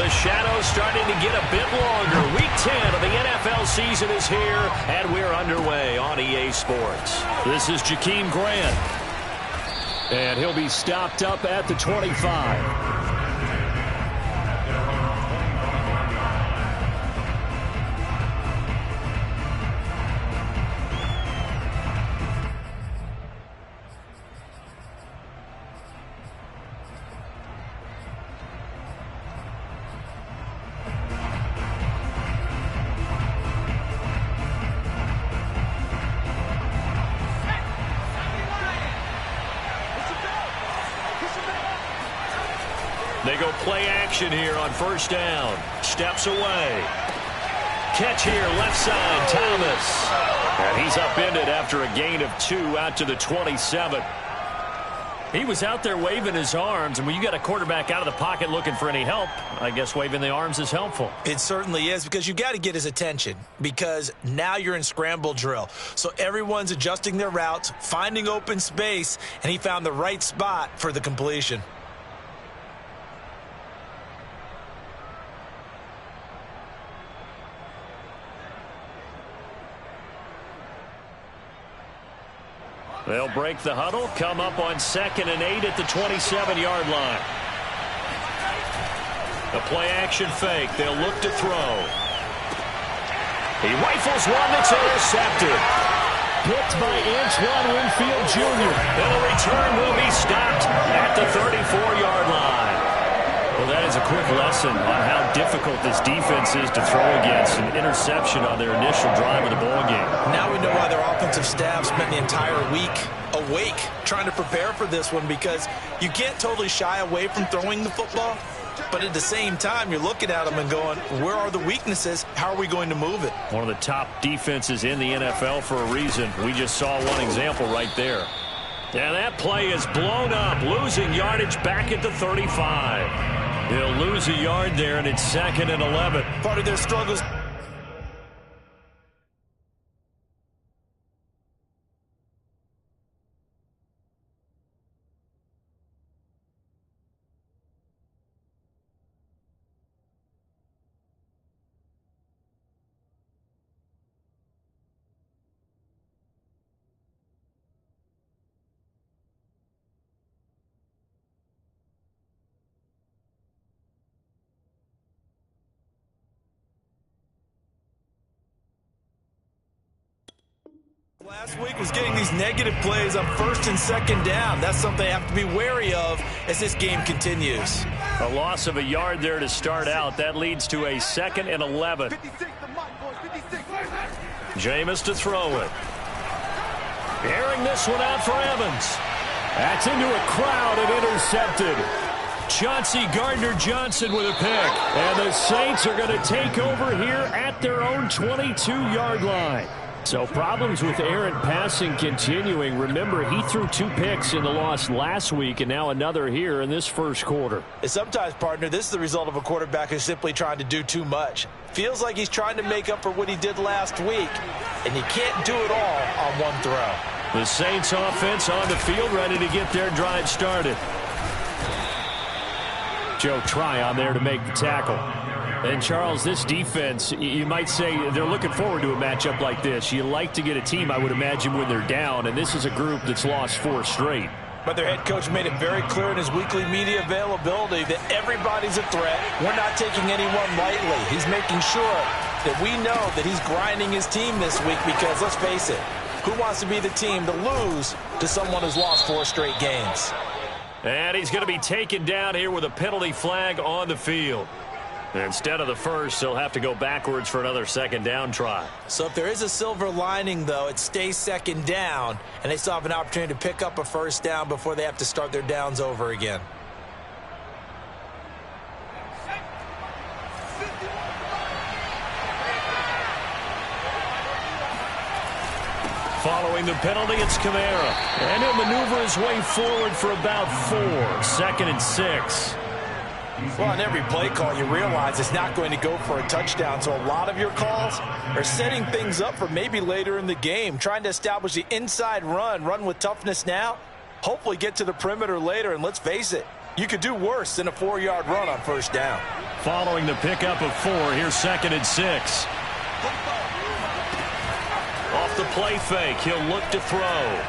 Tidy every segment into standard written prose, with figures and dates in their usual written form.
the shadows starting to get a bit longer. Week 10 of the NFL season is here, and we're underway on EA Sports. This is Jakeem Grant, and he'll be stopped up at the 25. They go play action here on first down. Steps away. Catch here, left side, Thomas. And he's upended after a gain of 2 out to the 27. He was out there waving his arms, and when you got a quarterback out of the pocket looking for any help, I guess waving the arms is helpful. It certainly is, because you got to get his attention, because now you're in scramble drill. So everyone's adjusting their routes, finding open space, and he found the right spot for the completion. They'll break the huddle, come up on 2nd and 8 at the 27-yard line. The play-action fake. They'll look to throw. He rifles one that's intercepted. Picked by Antoine Winfield Jr. And the return will be stopped at the 34-yard line. Well, that is a quick lesson on how difficult this defense is to throw against. An interception on their initial drive of the ballgame. Now we know why their offensive staff spent the entire week awake trying to prepare for this one, because you can't totally shy away from throwing the football, but at the same time, you're looking at them and going, where are the weaknesses? How are we going to move it? One of the top defenses in the NFL for a reason. We just saw one example right there. And that play is blown up, losing yardage back at the 35. They'll lose a yard there, and it's 2nd and 11. Part of their struggles. Last week was getting these negative plays on 1st and 2nd down. That's something they have to be wary of as this game continues. A loss of a yard there to start out. That leads to a 2nd and 11. Jameis to throw it. Airing this one out for Evans. That's into a crowd and intercepted. Chauncey Gardner-Johnson with a pick. And the Saints are going to take over here at their own 22-yard line. So problems with errant passing continuing. Remember, he threw 2 picks in the loss last week, and now another here in this first quarter. And sometimes, partner, this is the result of a quarterback who's simply trying to do too much. Feels like he's trying to make up for what he did last week, and you can't do it all on one throw. The Saints offense on the field, ready to get their drive started. Joe Tryon there to make the tackle. And, Charles, this defense, you might say they're looking forward to a matchup like this. You like to get a team, I would imagine, when they're down, and this is a group that's lost 4 straight. But their head coach made it very clear in his weekly media availability that everybody's a threat. We're not taking anyone lightly. He's making sure that we know that he's grinding his team this week because, let's face it, who wants to be the team to lose to someone who's lost 4 straight games? And he's going to be taken down here with a penalty flag on the field. Instead of the first, he'll have to go backwards for another 2nd down try. So if there is a silver lining, though, it stays 2nd down, and they still have an opportunity to pick up a 1st down before they have to start their downs over again. Following the penalty, it's Kamara. And he'll maneuver his way forward for about 4. 2nd and 6. Well, on every play call, you realize it's not going to go for a touchdown. So a lot of your calls are setting things up for maybe later in the game, trying to establish the inside run with toughness now, hopefully get to the perimeter later. And let's face it, You could do worse than a 4-yard run on first down. Following the pickup of 4, here's 2nd and 6. Off the play fake, he'll look to throw.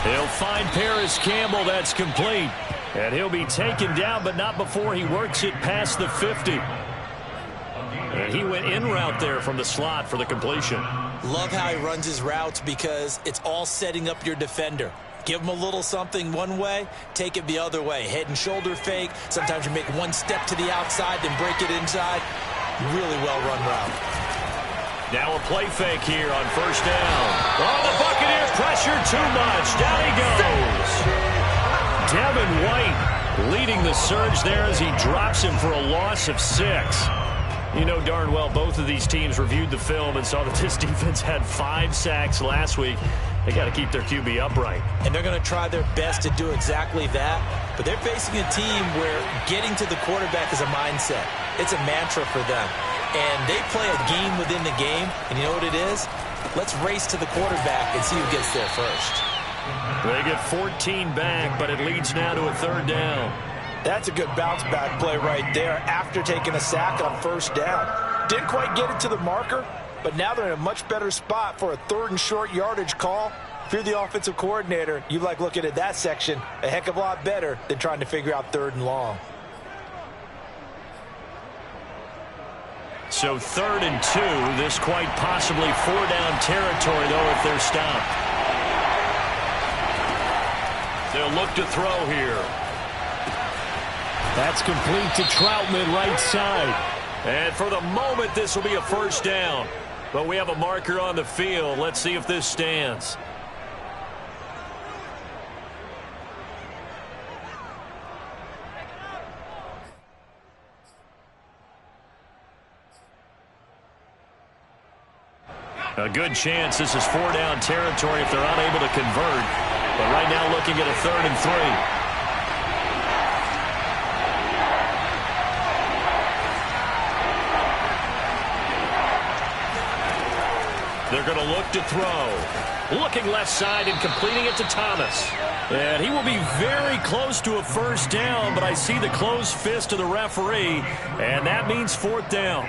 He'll find Paris Campbell. That's complete. And he'll be taken down, but not before he works it past the 50. And he went in route there from the slot for the completion. Love how he runs his routes because it's all setting up your defender. Give him a little something one way, take it the other way. Head and shoulder fake. Sometimes you make one step to the outside, then break it inside. Really well-run route. Now a play fake here on first down. Oh, the Buccaneers pressure too much. Down he goes. Devin White leading the surge there as he drops him for a loss of 6. You know darn well both of these teams reviewed the film and saw that this defense had 5 sacks last week. They got to keep their QB upright. And they're going to try their best to do exactly that. But they're facing a team where getting to the quarterback is a mindset. It's a mantra for them. And they play a game within the game. And you know what it is? Let's race to the quarterback and see who gets there first. They get 14 back, but it leads now to a 3rd down. That's a good bounce-back play right there after taking a sack on first down. Didn't quite get it to the marker, but now they're in a much better spot for a 3rd and short yardage call. If you're the offensive coordinator, you like looking at that section a heck of a lot better than trying to figure out 3rd and long. So 3rd and 2, this quite possibly 4-down territory, though, if they're stopped. They'll look to throw here. That's complete to Troutman, right side. And for the moment, this will be a 1st down. But we have a marker on the field. Let's see if this stands. A good chance this is 4-down territory if they're unable to convert. But right now looking at a 3rd and 3. They're going to look to throw. Looking left side and completing it to Thomas. And he will be very close to a 1st down, but I see the closed fist of the referee, and that means 4th down.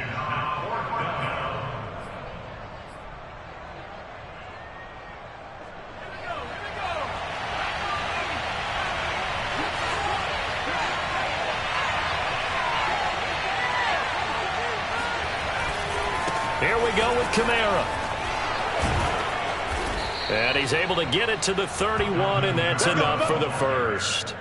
Here we go with Kamara. And he's able to get it to the 31, and that's enough for the 1st.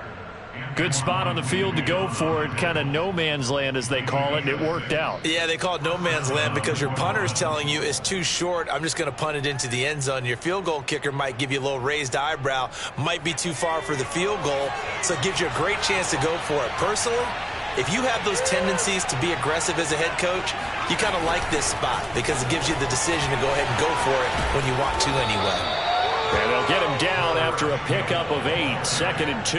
Good spot on the field to go for it. Kind of no man's land, as they call it, and it worked out. Yeah, they call it no man's land because your punter is telling you it's too short. I'm just going to punt it into the end zone. Your field goal kicker might give you a little raised eyebrow. Might be too far for the field goal, so it gives you a great chance to go for it. Personally, if you have those tendencies to be aggressive as a head coach, you kind of like this spot because it gives you the decision to go ahead and go for it when you want to anyway. And they'll get him down after a pickup of 8, 2nd and 2.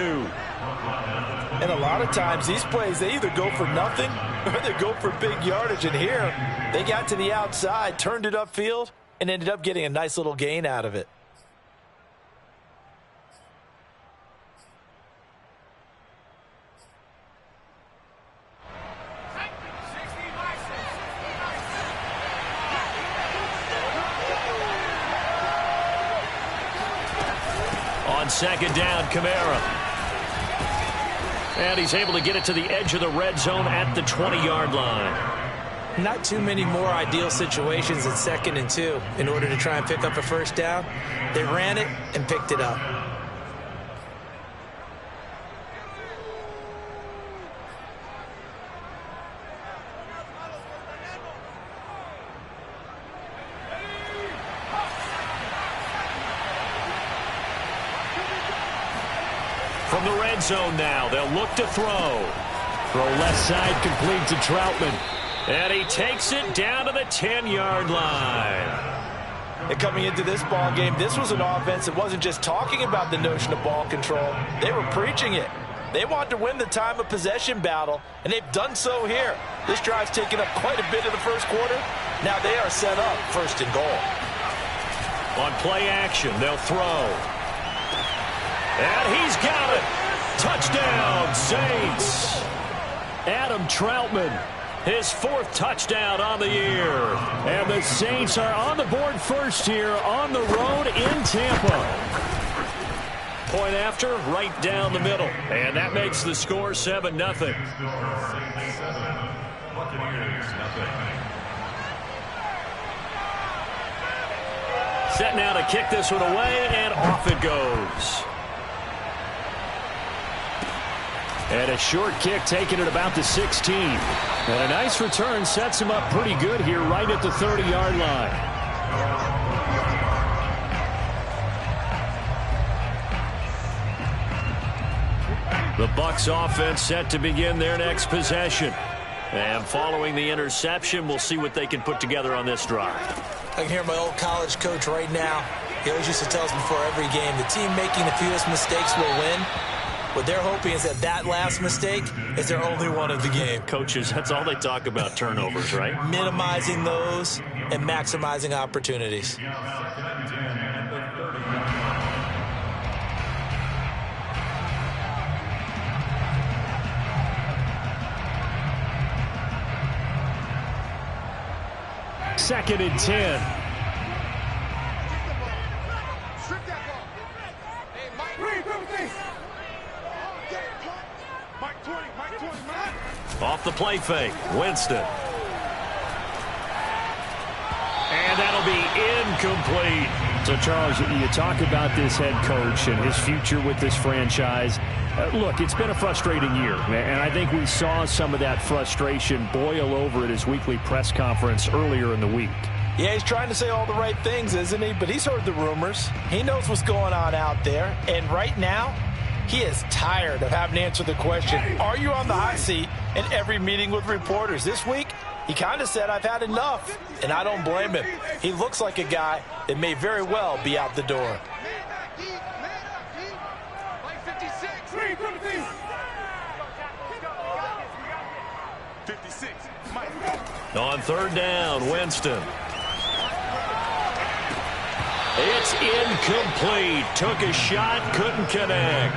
And a lot of times these plays, they either go for nothing or they go for big yardage. And here, they got to the outside, turned it upfield, and ended up getting a nice little gain out of it. On 2nd down, Kamara. And he's able to get it to the edge of the red zone at the 20-yard line. Not too many more ideal situations at 2nd and 2 in order to try and pick up a 1st down. They ran it and picked it up. From the red zone now, they'll look to throw. Throw left side, complete to Troutman. And he takes it down to the 10-yard line. And coming into this ball game, this was an offense that wasn't just talking about the notion of ball control. They were preaching it. They want to win the time of possession battle, and they've done so here. This drive's taken up quite a bit of the 1st quarter. Now they are set up 1st and goal. On play action, they'll throw. And he's got it. Touchdown, Saints. Adam Troutman, his 4th touchdown on the year. And the Saints are on the board first here on the road in Tampa. Point after, right down the middle. And that makes the score 7-0. Set now to kick this one away, and off it goes. And a short kick taken at about the 16. And a nice return sets him up pretty good here right at the 30-yard line. The Bucs offense set to begin their next possession. And following the interception, we'll see what they can put together on this drive. I can hear my old college coach right now. He always used to tell us before every game, the team making the fewest mistakes will win. What they're hoping is that last mistake is their only one of the game. Coaches, that's all they talk about, turnovers, right? Minimizing those and maximizing opportunities. Second and 10. Off the play fake, Winston. And that'll be incomplete. So, Charles, you talk about this head coach and his future with this franchise. Look, it's been a frustrating year, and I think we saw some of that frustration boil over at his weekly press conference earlier in the week. Yeah, he's trying to say all the right things, isn't he? But he's heard the rumors. He knows what's going on out there. And right now, he is tired of having to answer the question, are you on the hot seat in every meeting with reporters? This week, he kind of said, I've had enough. And I don't blame him. He looks like a guy that may very well be out the door. On third down, Winston. It's incomplete. Took a shot, couldn't connect.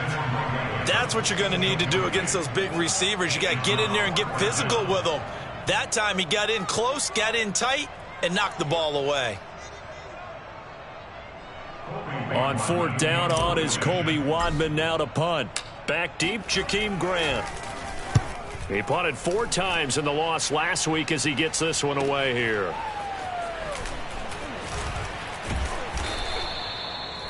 That's what you're going to need to do against those big receivers. You got to get in there and get physical with them. That time he got in close, got in tight, and knocked the ball away. On fourth down, on is Colby Wadman now to punt. Back deep, Jakeem Grant. He punted 4 times in the loss last week as he gets this one away here.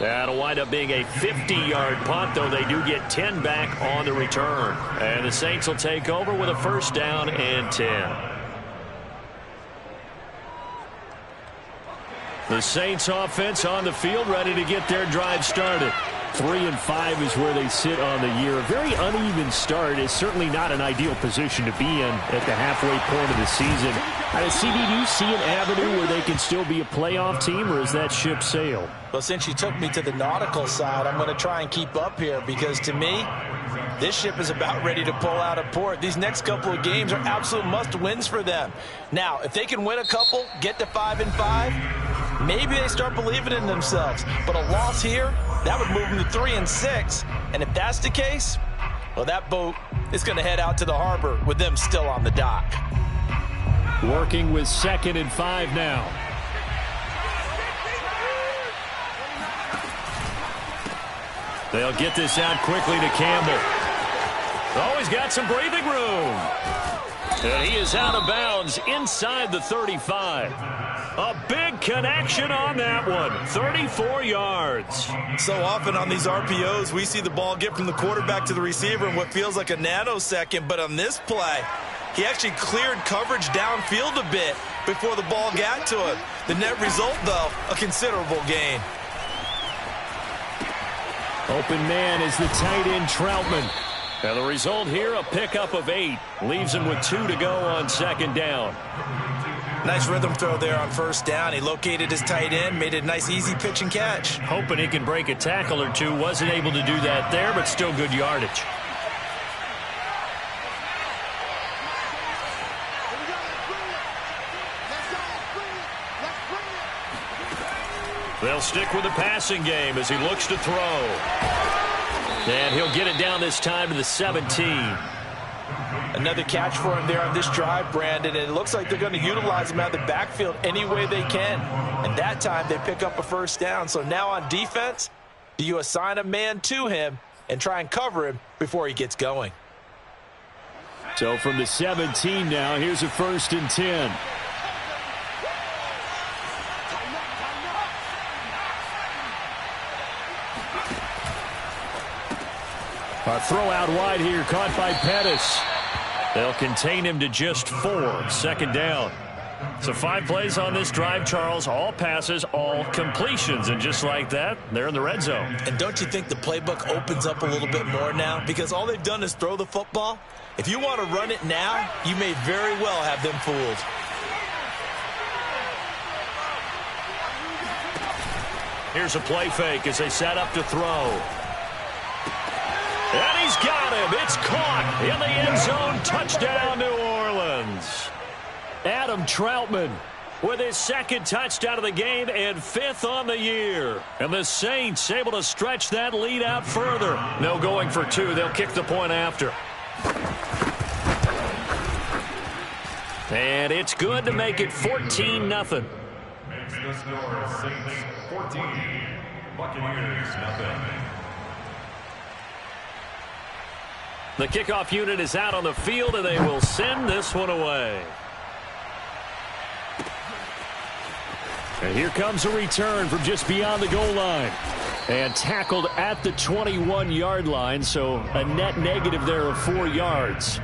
That'll wind up being a 50-yard punt, though they do get 10 back on the return. And the Saints will take over with a first down and 10. The Saints offense on the field, ready to get their drive started. 3-5 is where they sit on the year. A very uneven start is certainly not an ideal position to be in at the halfway point of the season. CD, do you see an avenue where they can still be a playoff team, or is that ship sailed? Well, since you took me to the nautical side, I'm going to try and keep up here because, to me, this ship is about ready to pull out of port. These next couple of games are absolute must-wins for them. Now, if they can win a couple, get to 5-5, maybe they start believing in themselves. But a loss here, that would move them to 3-6. And if that's the case, well, that boat is going to head out to the harbor with them still on the dock. Working with 2nd and 5 now. They'll get this out quickly to Campbell. Oh, he's got some breathing room. And he is out of bounds inside the 35. A big connection on that one. 34 yards. So often on these RPOs, we see the ball get from the quarterback to the receiver in what feels like a nanosecond. But on this play, he actually cleared coverage downfield a bit before the ball got to him. The net result, though, a considerable gain. Open man is the tight end Troutman. And the result here, a pickup of 8. Leaves him with 2 to go on 2nd down. Nice rhythm throw there on 1st down. He located his tight end, made it a nice easy pitch and catch. Hoping he can break a tackle or two. Wasn't able to do that there, but still good yardage. They'll stick with the passing game as he looks to throw. And he'll get it down this time to the 17. Another catch for him there on this drive, Brandon, and it looks like they're going to utilize him out of the backfield any way they can. And that time they pick up a first down. So now on defense, do you assign a man to him and try and cover him before he gets going? So from the 17 now, here's a 1st and 10. A throw out wide here, caught by Pettis. They'll contain him to just 4. 2nd down. So 5 plays on this drive, Charles. All passes, all completions. And just like that, they're in the red zone. And don't you think the playbook opens up a little bit more now? Because all they've done is throw the football. If you want to run it now, you may very well have them fooled. Here's a play fake as they set up to throw. And he's got him. It's caught in the end zone. Touchdown, New Orleans. Adam Troutman with his 2nd touchdown of the game and 5th on the year. And the Saints able to stretch that lead out further. No going for 2. They'll kick the point after. And it's good to make it 14-0. Makes the score Saints 14, Buccaneers 0. The kickoff unit is out on the field, and they will send this one away. And here comes a return from just beyond the goal line. And tackled at the 21-yard line, so a net negative there of 4 yards.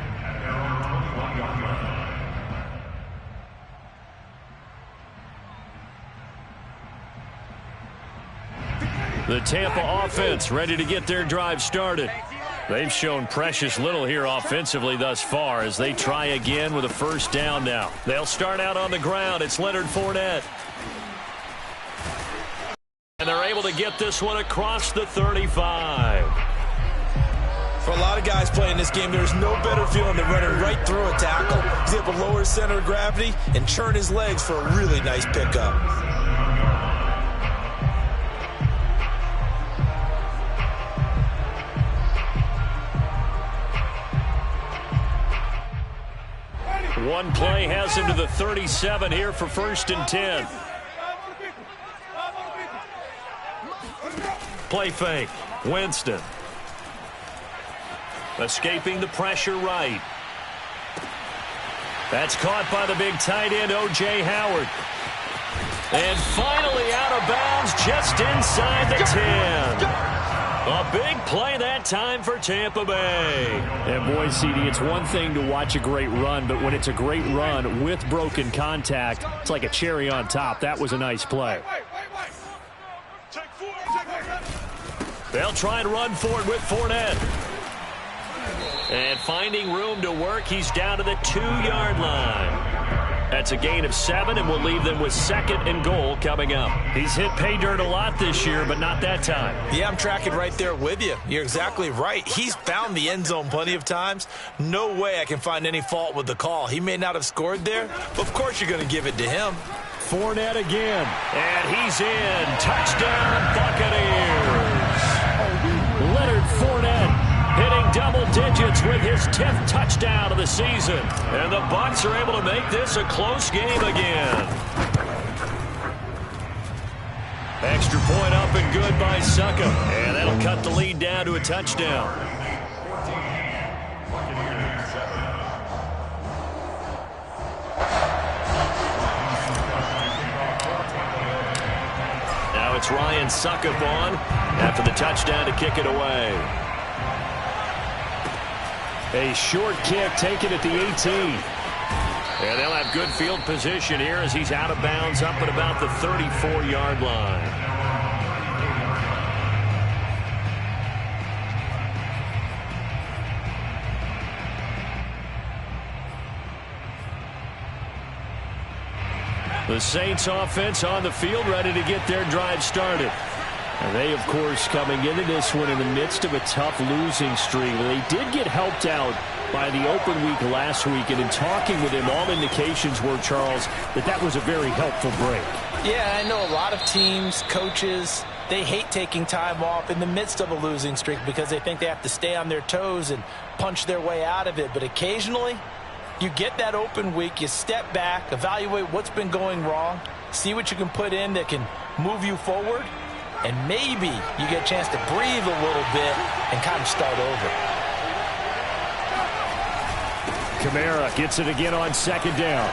The Tampa offense ready to get their drive started. They've shown precious little here offensively thus far as they try again with a 1st down now. They'll start out on the ground. It's Leonard Fournette. And they're able to get this one across the 35. For a lot of guys playing this game, there's no better feeling than running right through a tackle. He's able to lower his center of gravity and churn his legs for a really nice pickup. One play has him to the 37 here for 1st and 10. Play fake. Winston. Escaping the pressure right. That's caught by the big tight end, O.J. Howard. And finally out of bounds just inside the 10. A big play that time for Tampa Bay. And boy, CD, it's one thing to watch a great run, but when it's a great run with broken contact, it's like a cherry on top. That was a nice play. They'll try and run for it with Fournette. And finding room to work, he's down to the 2-yard line. That's a gain of 7, and we'll leave them with 2nd and goal coming up. He's hit pay dirt a lot this year, but not that time. Yeah, I'm tracking right there with you. You're exactly right. He's found the end zone plenty of times. No way I can find any fault with the call. He may not have scored there, but of course you're going to give it to him. Fournette again. And he's in. Touchdown, Buccaneers. Leonard Fournette hitting double digits with his 10th touchdown of the season. And the Bucs are able to make this a close game again. Extra point up and good by Suckup. And that'll cut the lead down to a touchdown. Now it's Ryan Suckup on after the touchdown to kick it away. A short kick taken at the 18. And they'll have good field position here as he's out of bounds up at about the 34-yard line. The Saints offense on the field ready to get their drive started. And they, of course, coming into this one in the midst of a tough losing streak. They did get helped out by the open week last week, and in talking with him, all indications were, Charles, that was a very helpful break. Yeah, I know a lot of teams, coaches, they hate taking time off in the midst of a losing streak because they think they have to stay on their toes and punch their way out of it. But occasionally, you get that open week, you step back, evaluate what's been going wrong, see what you can put in that can move you forward, and maybe you get a chance to breathe a little bit and kind of start over. Kamara gets it again on second down.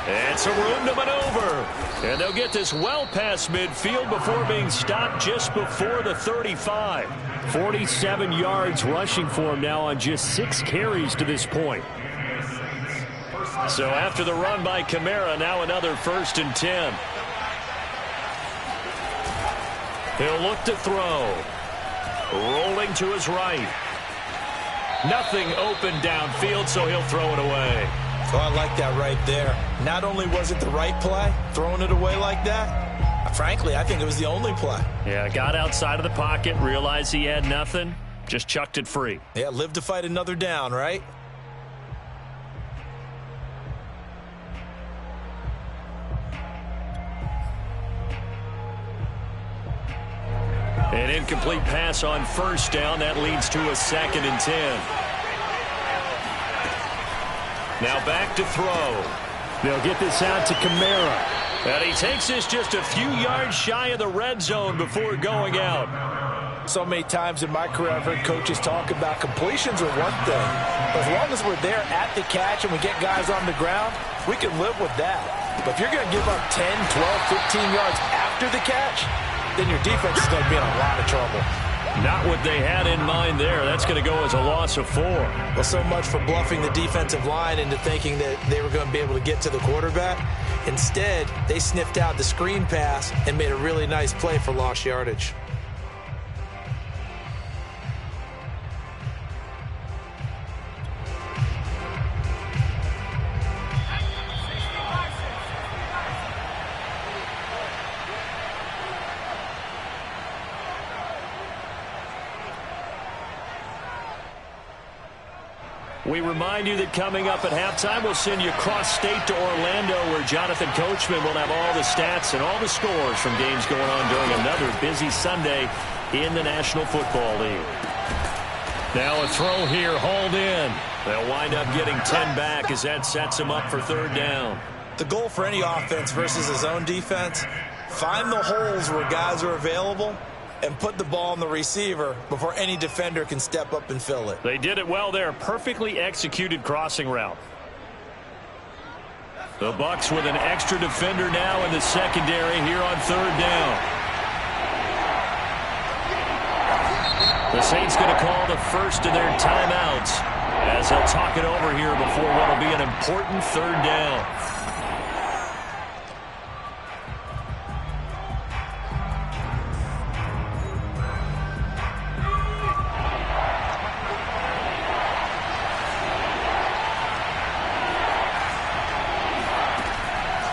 And some room to maneuver. And they'll get this well past midfield before being stopped just before the 35. 47 yards rushing for him now on just 6 carries to this point. So after the run by Kamara, now another 1st and 10. He'll look to throw. Rolling to his right. Nothing open downfield, so he'll throw it away. Oh, I like that right there. Not only was it the right play, throwing it away like that, frankly, I think it was the only play. Yeah, got outside of the pocket, realized he had nothing, just chucked it free. Yeah, live to fight another down, right? An incomplete pass on 1st down. That leads to a 2nd and 10. Now back to throw. They'll get this out to Kamara. And he takes this just a few yards shy of the red zone before going out. So many times in my career I've heard coaches talk about completions are one thing. But as long as we're there at the catch and we get guys on the ground, we can live with that. But if you're going to give up 10, 12, 15 yards after the catch, then your defense is going to be in a lot of trouble. Not what they had in mind there. That's going to go as a loss of 4. Well, so much for bluffing the defensive line into thinking that they were going to be able to get to the quarterback. Instead, they sniffed out the screen pass and made a really nice play for lost yardage. We remind you that coming up at halftime, we'll send you cross-state to Orlando, where Jonathan Coachman will have all the stats and all the scores from games going on during another busy Sunday in the National Football League. Now a throw here, hauled in. They'll wind up getting 10 back as that sets them up for 3rd down. The goal for any offense versus a zone defense, find the holes where guys are available and put the ball on the receiver before any defender can step up and fill it. They did it well there. Perfectly executed crossing route. The Bucs with an extra defender now in the secondary here on 3rd down. The Saints going to call the first of their timeouts as they'll talk it over here before what will be an important 3rd down.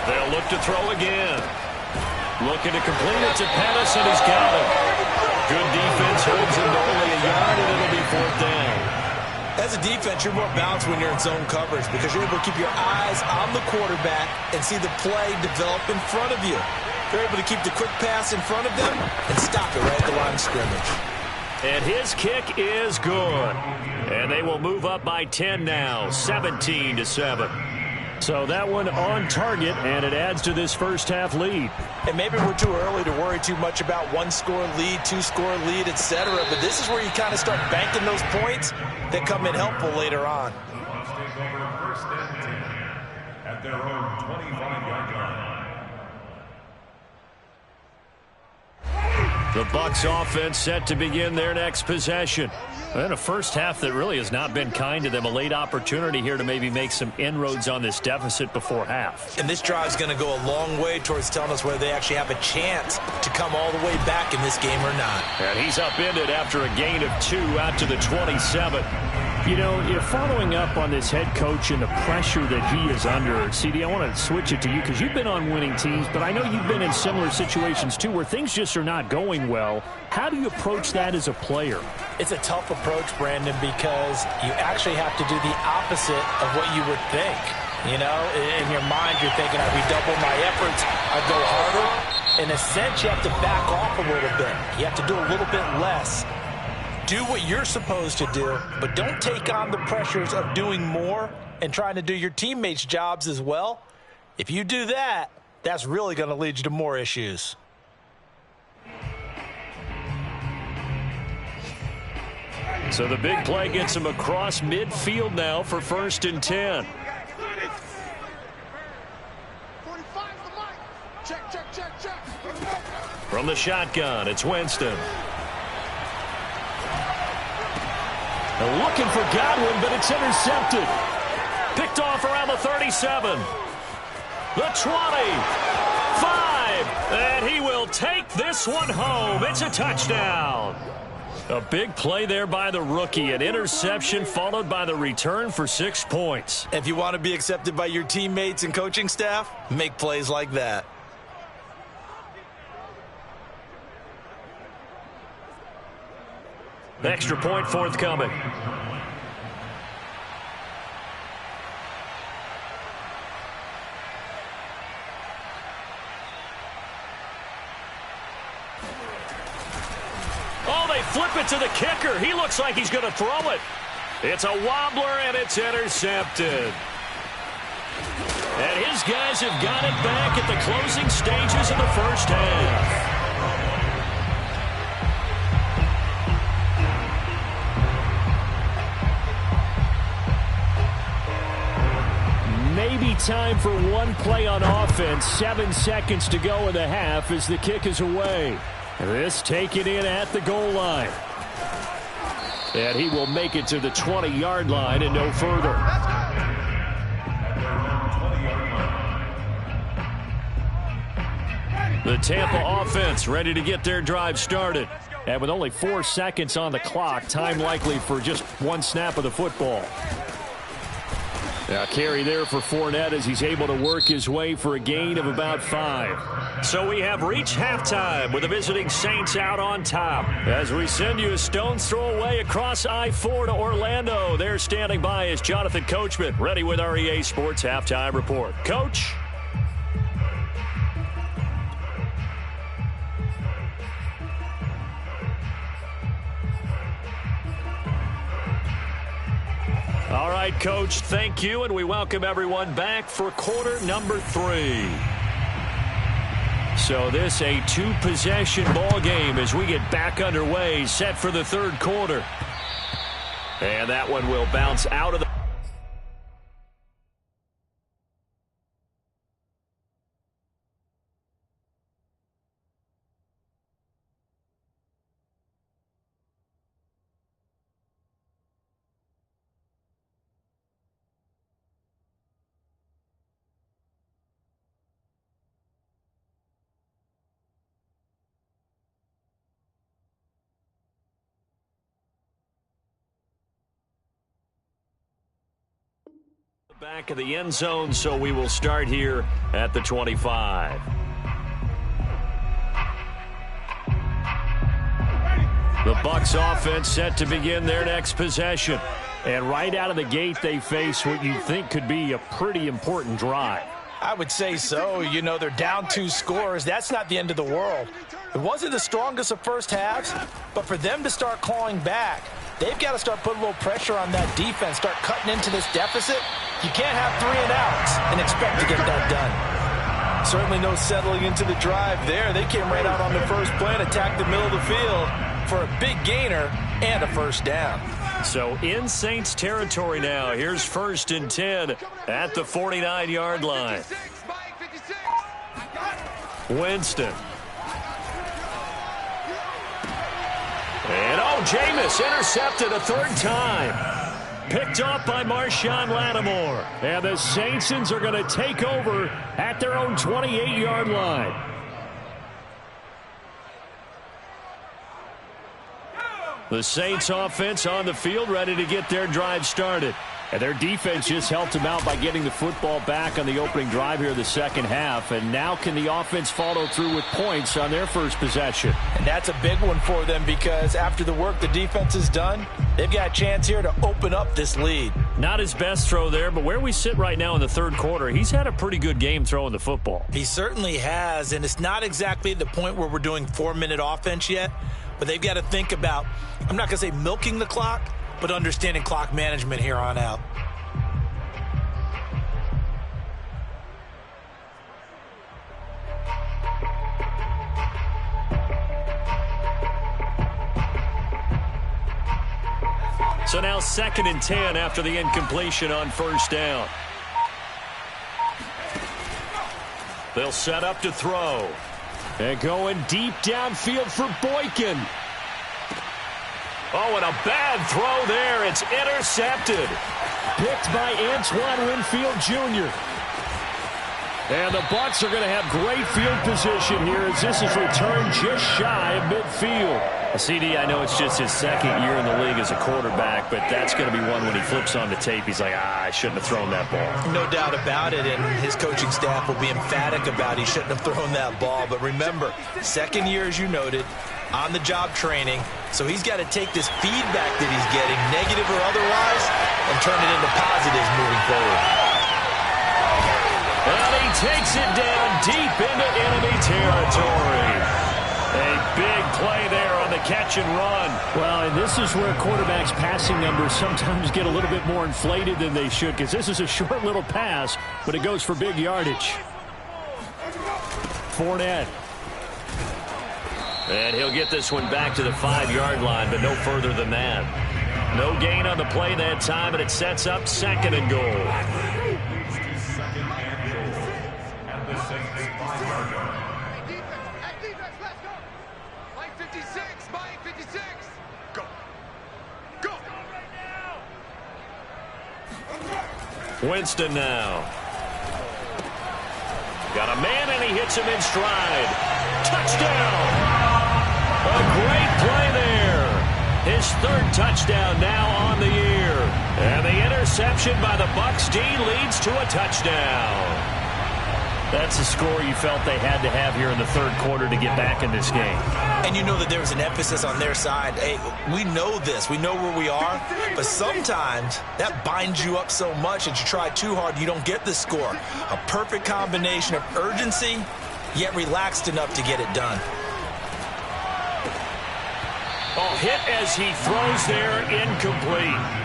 They'll look to throw again. Looking to complete it to Pettis, and he's got it. Good defense holds him to only a yard, and it'll be 4th down. As a defense, you're more balanced when you're in zone coverage because you're able to keep your eyes on the quarterback and see the play develop in front of you. You're able to keep the quick pass in front of them and stop it right at the line of scrimmage. And his kick is good. And they will move up by 10 now, 17-7. So that one on target, and it adds to this first half lead. And maybe we're too early to worry too much about 1-score lead, 2-score lead, etc. But this is where you kind of start banking those points that come in helpful later on. First and 10 at their own 25-yard line. The Bucs offense set to begin their next possession. And a first half that really has not been kind to them. A late opportunity here to maybe make some inroads on this deficit before half. And this drive is going to go a long way towards telling us whether they actually have a chance to come all the way back in this game or not. And he's upended after a gain of 2 out to the 27. You know, you're following up on this head coach and the pressure that he is under. CD, I want to switch it to you because you've been on winning teams, but I know you've been in similar situations too where things just are not going well. How do you approach that as a player? It's a tough approach, Brandon, because you actually have to do the opposite of what you would think. You know, in your mind, you're thinking, I redouble my efforts, I go harder. In a sense, you have to back off a little bit. You have to do a little bit less. Do what you're supposed to do, but don't take on the pressures of doing more and trying to do your teammates' jobs as well. If you do that, that's really going to lead you to more issues. So the big play gets him across midfield now for 1st and 10. From the shotgun, it's Winston. And looking for Godwin, but it's intercepted. Picked off around the 37. The 20. 5. And he will take this one home. It's a touchdown. A big play there by the rookie. An interception followed by the return for 6 points. If you want to be accepted by your teammates and coaching staff, make plays like that. Extra point forthcoming. Oh, they flip it to the kicker. He looks like he's going to throw it. It's a wobbler, and it's intercepted. And his guys have got it back at the closing stages of the first half. Maybe time for one play on offense. 7 seconds to go in the half as the kick is away. This taken in at the goal line. And he will make it to the 20-yard line and no further. The Tampa offense ready to get their drive started. And with only 4 seconds on the clock, time likely for just one snap of the football. Now carry there for Fournette as he's able to work his way for a gain of about 5. So we have reached halftime with the visiting Saints out on top. As we send you a stone's throw away across I-4 to Orlando. There standing by is Jonathan Coachman, ready with our EA Sports Halftime Report. Coach? All right, Coach, thank you, and we welcome everyone back for quarter number 3. So this a 2-possession ball game as we get back underway, set for the 3rd quarter. And that one will bounce out of the... back of the end zone, so we will start here at the 25. The Bucs offense set to begin their next possession. And right out of the gate, they face what you think could be a pretty important drive. I would say so. You know, they're down 2 scores. That's not the end of the world. It wasn't the strongest of first halves, but for them to start clawing back, they've got to start putting a little pressure on that defense, start cutting into this deficit. You can't have 3 and outs and expect to get that done. Certainly no settling into the drive there. They came right out on the first play and attacked the middle of the field for a big gainer and a first down. So in Saints territory now. Here's 1st and 10 at the 49-yard line. Winston. And Jameis intercepted a 3rd time. Picked off by Marshawn Lattimore. And the Saintsons are going to take over at their own 28-yard line. The Saints offense on the field ready to get their drive started. And their defense just helped them out by getting the football back on the opening drive here in the second half. And now can the offense follow through with points on their first possession? And that's a big one for them because after the work the defense has done, they've got a chance here to open up this lead. Not his best throw there, but where we sit right now in the third quarter, he's had a pretty good game throwing the football. He certainly has, and it's not exactly the point where we're doing 4-minute offense yet, but they've got to think about, I'm not going to say milking the clock, but understanding clock management here on out. So now 2nd and 10 after the incompletion on first down. They'll set up to throw. And going deep downfield for Boykin. Oh, and a bad throw there. It's intercepted. Picked by Antoine Winfield Jr. And the Bucs are going to have great field position here as this is returned just shy of midfield. CD, I know it's just his second year in the league as a quarterback, but that's going to be one when he flips on the tape. He's like, I shouldn't have thrown that ball. No doubt about it, and his coaching staff will be emphatic about he shouldn't have thrown that ball. But remember, second year, as you noted, on-the-job training, so he's got to take this feedback that he's getting, negative or otherwise, and turn it into positives moving forward. And he takes it down deep into enemy territory. A big play there on the catch and run. Well, and this is where quarterbacks' passing numbers sometimes get a little bit more inflated than they should, because this is a short little pass, but it goes for big yardage. Fournette. And he'll get this one back to the 5-yard line, but no further than that. No gain on the play that time, and it sets up 2nd and goal. Winston now. Got a man, and he hits him in stride. Touchdown! A great play there. His 3rd touchdown now on the year. And the interception by the Bucs D leads to a touchdown. That's the score you felt they had to have here in the third quarter to get back in this game. And you know that there was an emphasis on their side. Hey, we know this. We know where we are. But sometimes that binds you up so much that you try too hard, you don't get the score. A perfect combination of urgency, yet relaxed enough to get it done. Oh, hit as he throws there, incomplete.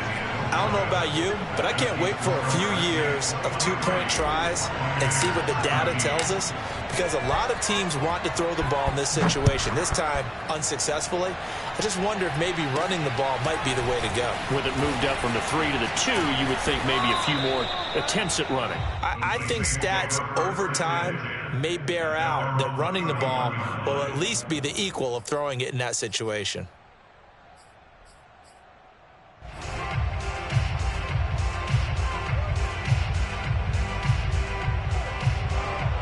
I don't know about you, but I can't wait for a few years of 2-point tries and see what the data tells us, because a lot of teams want to throw the ball in this situation. This time, unsuccessfully. I just wonder if maybe running the ball might be the way to go. With it moved up from the 3 to the 2, you would think maybe a few more attempts at running. I think stats over time may bear out that running the ball will at least be the equal of throwing it in that situation.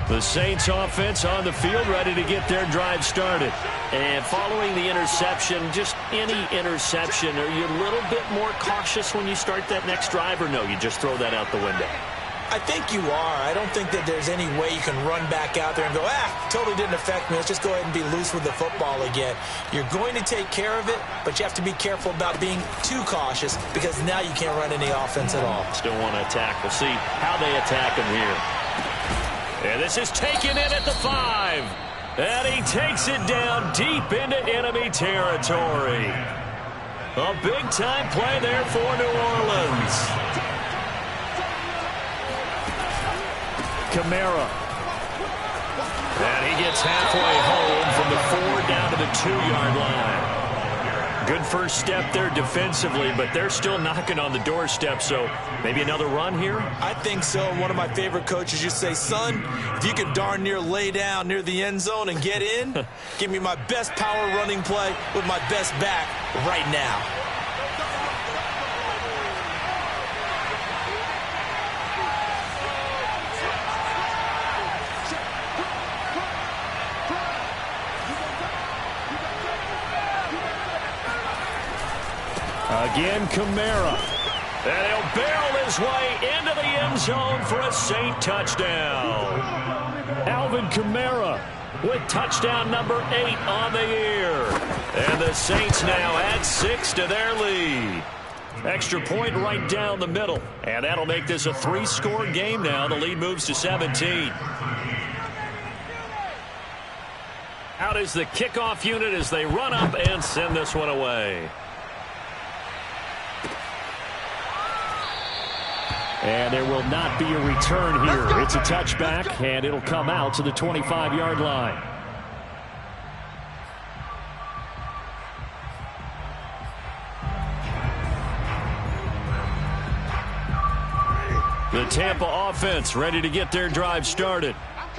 The Saints offense on the field, ready to get their drive started. And following the interception, just any interception, are you a little bit more cautious when you start that next drive, or no, you just throw that out the window? I think you are. I don't think that there's any way you can run back out there and go, totally didn't affect me. Let's just go ahead and be loose with the football again. You're going to take care of it, but you have to be careful about being too cautious, because now you can't run any offense at all. Still want to attack. We'll see how they attack him here. And this is taken in at the 5. And he takes it down deep into enemy territory. A big-time play there for New Orleans. Kamara. And he gets halfway home from the 4 down to the 2-yard line. Good first step there defensively, but they're still knocking on the doorstep, so maybe another run here? I think so. One of my favorite coaches used to say, son, if you can darn near lay down near the end zone and get in, give me my best power running play with my best back right now. Again, Kamara. And he'll barrel his way into the end zone for a Saint touchdown. Alvin Kamara with touchdown number 8 on the year. And the Saints now add 6 to their lead. Extra point right down the middle. And that'll make this a 3-score game now. The lead moves to 17. Out is the kickoff unit as they run up and send this one away. And there will not be a return here. It's a touchback, and it'll come out to the 25-yard line. The Tampa offense ready to get their drive started.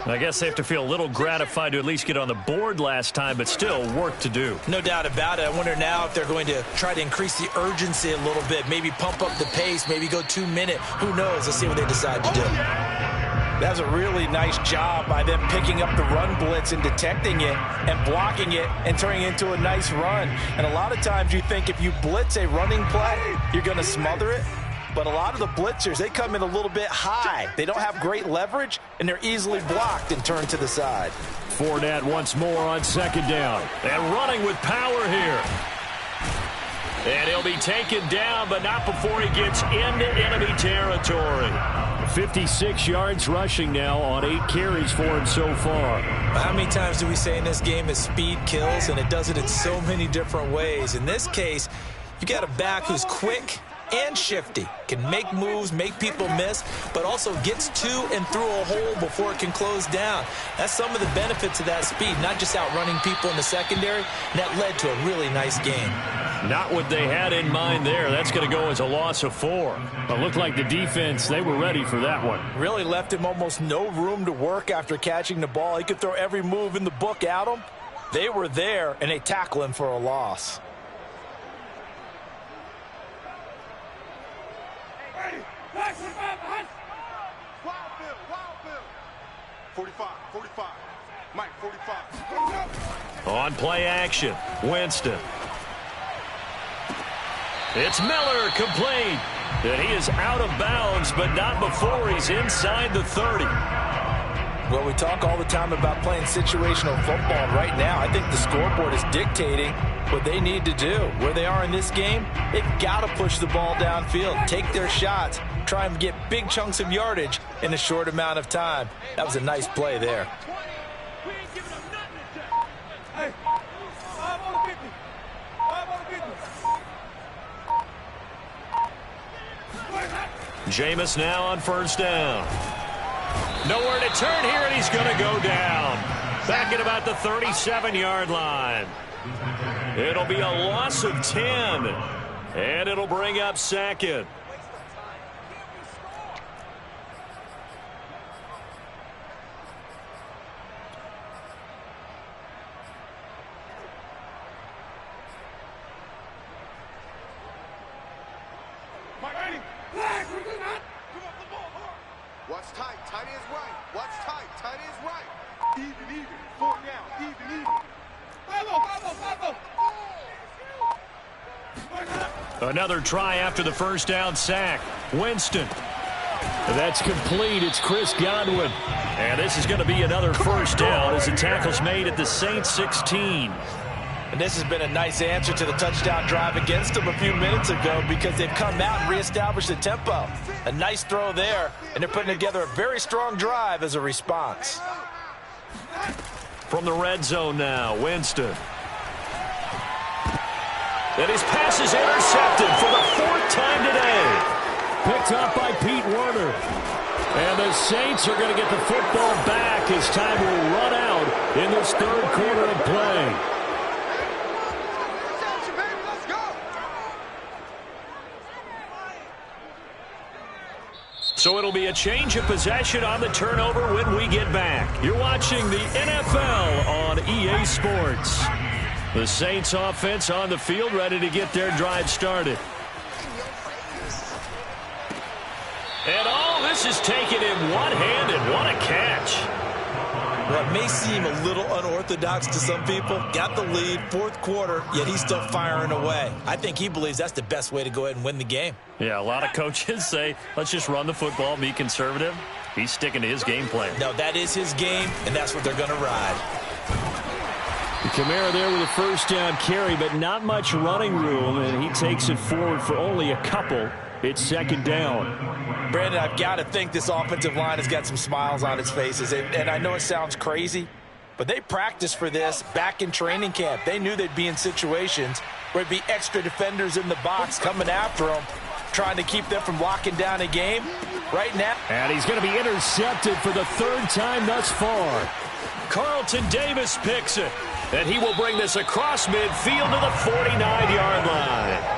I guess they have to feel a little gratified to at least get on the board last time, but still work to do. No doubt about it. I wonder now if they're going to try to increase the urgency a little bit, maybe pump up the pace, maybe go 2-minute. Who knows? Let's see what they decide to do. That was a really nice job by them picking up the run blitz and detecting it and blocking it and turning it into a nice run. And a lot of times you think if you blitz a running play, you're going to smother it. But a lot of the blitzers, they come in a little bit high. They don't have great leverage, and they're easily blocked and turned to the side. Fournette once more on second down. And running with power here. And he'll be taken down, but not before he gets into enemy territory. 56 yards rushing now on 8 carries for him so far. How many times do we say in this game is speed kills, and it does it in so many different ways. In this case, you got a back who's quick and shifty, can make moves, make people miss, but also gets to and through a hole before it can close down. That's some of the benefits of that speed, not just outrunning people in the secondary, and that led to a really nice game. Not what they had in mind there. That's going to go as a loss of 4. But looked like the defense, they were ready for that one. Really left him almost no room to work after catching the ball. He could throw every move in the book at him. They were there, and they tackle him for a loss. On play action, Winston. It's Miller, complete. And he is out of bounds, but not before he's inside the 30. Well, we talk all the time about playing situational football. Right now, I think the scoreboard is dictating what they need to do. Where they are in this game, they've got to push the ball downfield, take their shots, try and get big chunks of yardage in a short amount of time. That was a nice play there. Jameis now on first down. Nowhere to turn here, and he's going to go down. Back at about the 37-yard line. It'll be a loss of 10, and it'll bring up second. What's tight? Tight is right. What's tight? Tight is right. Even. 4 down. Even. Another try after the first down sack. Winston. That's complete. It's Chris Godwin. And this is going to be another first down as the tackle's made at the Saints 16. And this has been a nice answer to the touchdown drive against them a few minutes ago because they've come out and reestablished the tempo. A nice throw there, and they're putting together a very strong drive as a response. From the red zone now, Winston. And his pass is intercepted for the 4th time today. Picked up by Pete Werner. And the Saints are going to get the football back as time will run out in this 3rd quarter of play. So it'll be a change of possession on the turnover when we get back. You're watching the NFL on EA Sports. The Saints offense on the field ready to get their drive started. And all this is taken in one-handed. What a catch. Well, it may seem a little unorthodox to some people. Got the lead, fourth quarter, yet he's still firing away. I think he believes that's the best way to go ahead and win the game. Yeah, a lot of coaches say, let's just run the football, be conservative. He's sticking to his game plan. No, that is his game, and that's what they're going to ride. Kamara there with a first down carry, but not much running room, and he takes it forward for only a couple. It's second down. Brandon, I've got to think this offensive line has got some smiles on its faces. And I know it sounds crazy, but they practiced for this back in training camp. They knew they'd be in situations where it'd be extra defenders in the box coming after them, trying to keep them from locking down a game right now. And he's going to be intercepted for the third time thus far. Carlton Davis picks it, and he will bring this across midfield to the 49-yard line.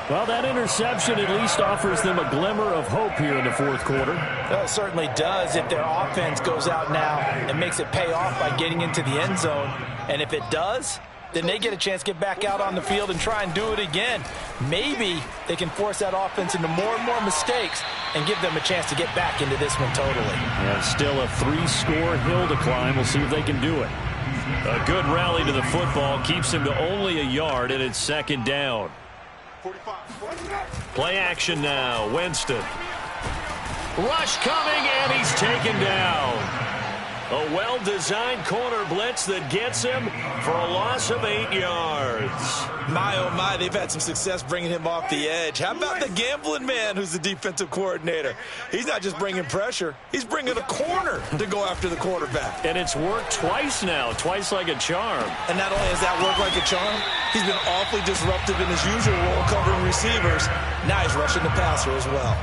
Well, that interception at least offers them a glimmer of hope here in the fourth quarter. Well, it certainly does if their offense goes out now and makes it pay off by getting into the end zone. And if it does, then they get a chance to get back out on the field and try and do it again. Maybe they can force that offense into more and more mistakes and give them a chance to get back into this one totally. Yeah, still a 3-score hill to climb. We'll see if they can do it. A good rally to the football keeps him to only a yard, and it's second down. Play action now. Winston. Rush coming, and he's taken down. A well-designed corner blitz that gets him for a loss of 8 yards. My, oh my, they've had some success bringing him off the edge. How about the gambling man who's the defensive coordinator? He's not just bringing pressure. He's bringing a corner to go after the quarterback. And it's worked twice now, twice like a charm. And not only has that worked like a charm, he's been awfully disruptive in his usual role covering receivers. Now he's rushing the passer as well.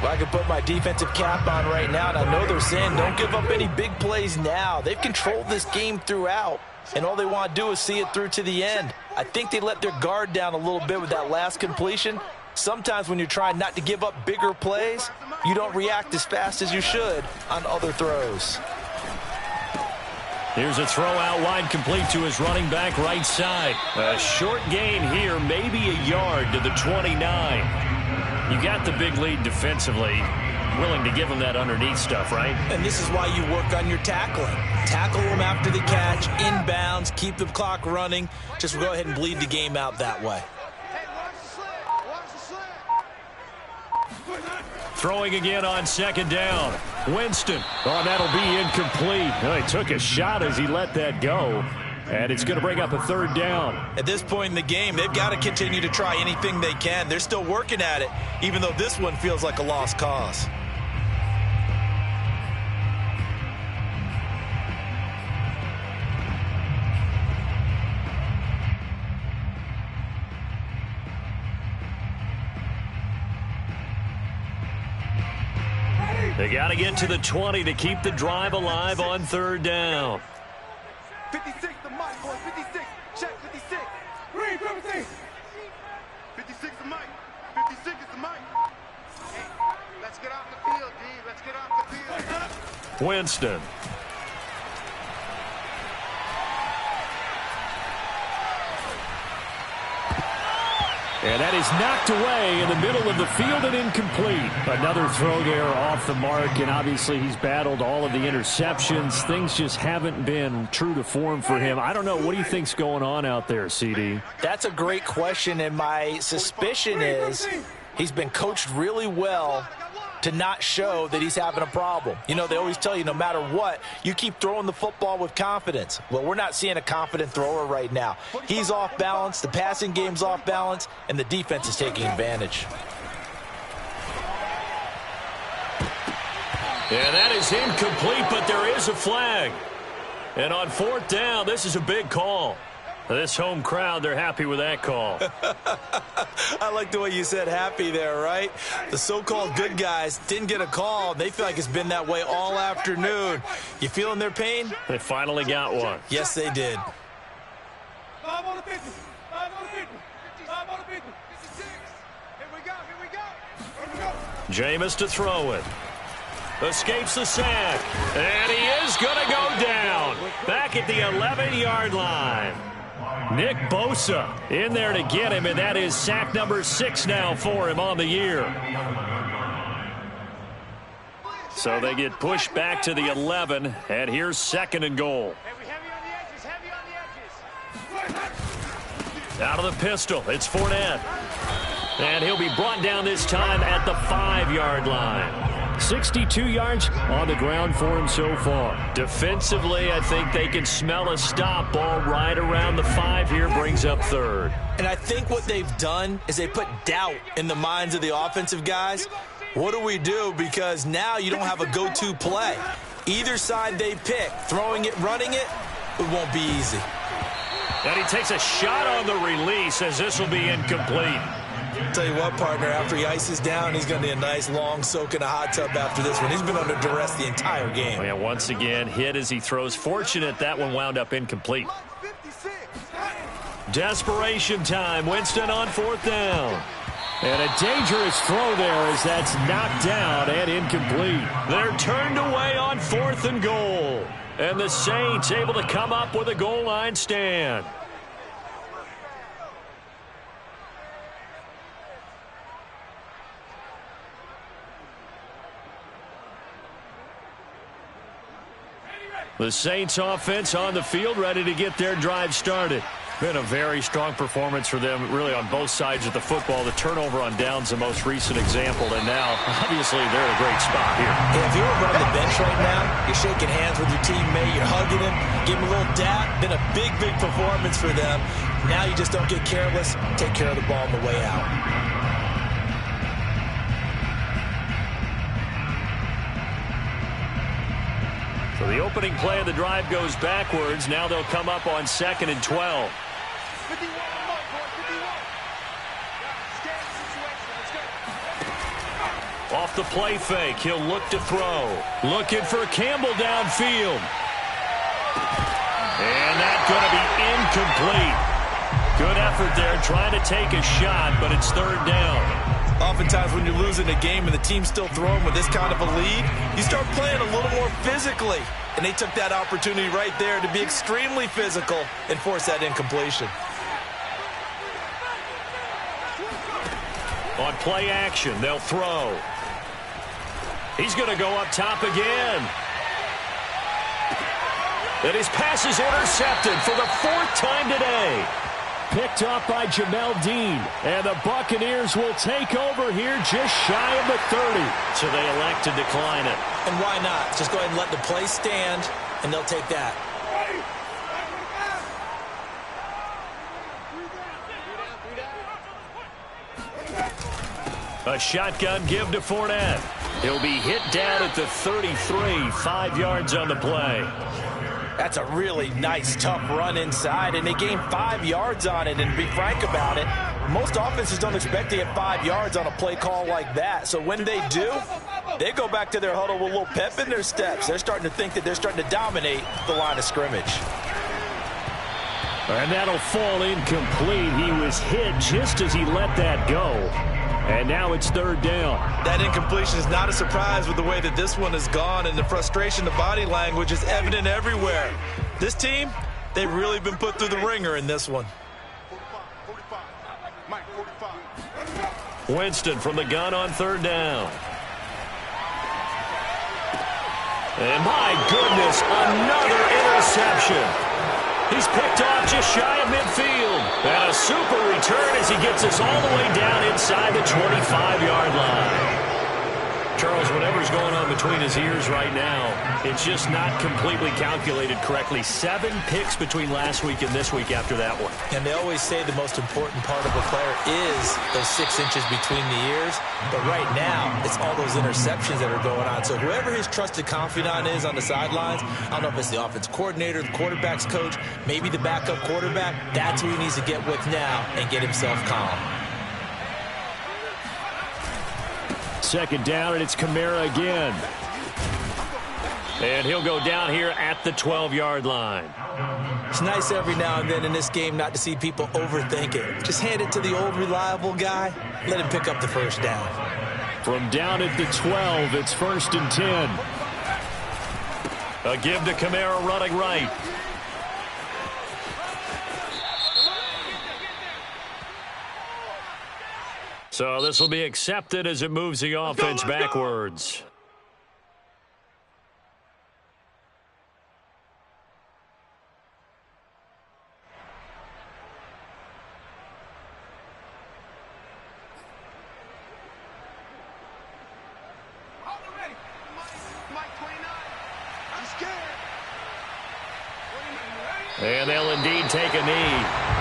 Well, I can put my defensive cap on right now, and I know they're saying don't give up any big plays now. They've controlled this game throughout, and all they want to do is see it through to the end. I think they let their guard down a little bit with that last completion. Sometimes when you're trying not to give up bigger plays, you don't react as fast as you should on other throws. Here's a throw out wide, complete to his running back right side. A short gain here, maybe a yard to the 29. You got the big lead defensively. Willing to give him that underneath stuff, right? And this is why you work on your tackling. Tackle them after the catch, inbounds, keep the clock running. Just go ahead and bleed the game out that way. Throwing again on second down. Winston. Oh, that'll be incomplete. Oh, he took a shot as he let that go. And it's going to bring up a third down. At this point in the game, they've got to continue to try anything they can. They're still working at it, even though this one feels like a lost cause. They got to get to the 20 to keep the drive alive on third down. 56 the mic, boy. 56. Check 56. Read 56. 56 the mic. 56 is the mic. Hey, let's get off the field, D. Let's get off the field. Winston. And that is knocked away in the middle of the field and incomplete. Another throw there off the mark, and obviously he's battled all of the interceptions. Things just haven't been true to form for him. I don't know. What do you think's going on out there, CD? That's a great question, and my suspicion is he's been coached really well to not show that he's having a problem. You know, they always tell you no matter what, you keep throwing the football with confidence. Well, we're not seeing a confident thrower right now. He's off balance, the passing game's off balance, and the defense is taking advantage. And that is incomplete, but there is a flag. And on fourth down, this is a big call. This home crowd, they're happy with that call. I like the way you said happy there, right? The so-called good guys didn't get a call. They feel like it's been that way all afternoon. You feeling their pain? They finally got one. Yes, they did. 5 on the 50. 5 on the 50. 5 on the 50. 56. Here we go. Here we go. Here we go. Jameis to throw it. Escapes the sack. And he is going to go down. Back at the 11-yard line. Nick Bosa in there to get him, and that is sack number 6 now for him on the year. So they get pushed back to the 11, and here's 2nd and goal. Out of the pistol, it's Fournette. And he'll be brought down this time at the 5-yard line. 62 yards on the ground for him so far. Defensively, I think they can smell a stop. Ball right around the 5 here, brings up 3rd. And I think what they've done is they put doubt in the minds of the offensive guys. What do we do? Because now you don't have a go-to play. Either side they pick, throwing it, running it, it won't be easy. And he takes a shot on the release as this will be incomplete. Tell you what, partner, after he ices down, he's going to need a nice long soak in a hot tub after this one. He's been under duress the entire game. Yeah, once again, hit as he throws. Fortunate that one wound up incomplete. Desperation time. Winston on 4th down. And a dangerous throw there as that's knocked down and incomplete. They're turned away on 4th and goal. And the Saints able to come up with a goal line stand. The Saints offense on the field, ready to get their drive started. Been a very strong performance for them, really, on both sides of the football. The turnover on downs, the most recent example, and now, obviously, they're in a great spot here. Hey, if you were on the bench right now, you're shaking hands with your teammate, you're hugging him, give him a little dap. Been a big, big performance for them. Now you just don't get careless. Take care of the ball on the way out. So the opening play of the drive goes backwards. Now they'll come up on 2nd and 12. Off the play fake, he'll look to throw. Looking for Campbell downfield. And that's going to be incomplete. Good effort there, trying to take a shot, but it's 3rd down. Oftentimes when you're losing a game and the team's still throwing with this kind of a lead, you start playing a little more physically. And they took that opportunity right there to be extremely physical and force that incompletion. On play action, they'll throw. He's going to go up top again. And his pass is intercepted for the 4th time today. Picked up by Jamel Dean. And the Buccaneers will take over here just shy of the 30. So they elect to decline it. And why not? Just go ahead and let the play stand, and they'll take that. A shotgun give to Fournette. He'll be hit down at the 33, 5 yards on the play. That's a really nice, tough run inside, and they gained 5 yards on it. And to be frank about it, most offenses don't expect to get 5 yards on a play call like that. So when they do, they go back to their huddle with a little pep in their steps. They're starting to think that they're starting to dominate the line of scrimmage. And that'll fall incomplete. He was hit just as he let that go. And now it's 3rd down. That incompletion is not a surprise with the way that this one has gone, and the frustration, the body language is evident everywhere. This team, they've really been put through the ringer in this one. Winston from the gun on 3rd down. And my goodness, another interception. He's picked off just shy of midfield. And a super return as he gets us all the way down inside the 25-yard line. Charles, whatever's going on between his ears right now, it's just not completely calculated correctly. 7 picks between last week and this week after that one. And they always say the most important part of a player is those 6 inches between the ears. But right now, it's all those interceptions that are going on. So whoever his trusted confidant is on the sidelines, I don't know if it's the offense coordinator, the quarterback's coach, maybe the backup quarterback, that's who he needs to get with now and get himself calm. 2nd down, and it's Kamara again. And he'll go down here at the 12-yard line. It's nice every now and then in this game not to see people overthink it. Just hand it to the old reliable guy. Let him pick up the 1st down. From down at the 12, it's 1st and 10. A give to Kamara running right. So this will be accepted as it moves the offense backwards. And they'll indeed take a knee.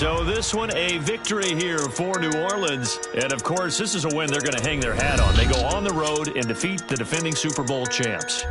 So this one, a victory here for New Orleans. And, of course, this is a win they're going to hang their hat on. They go on the road and defeat the defending Super Bowl champs.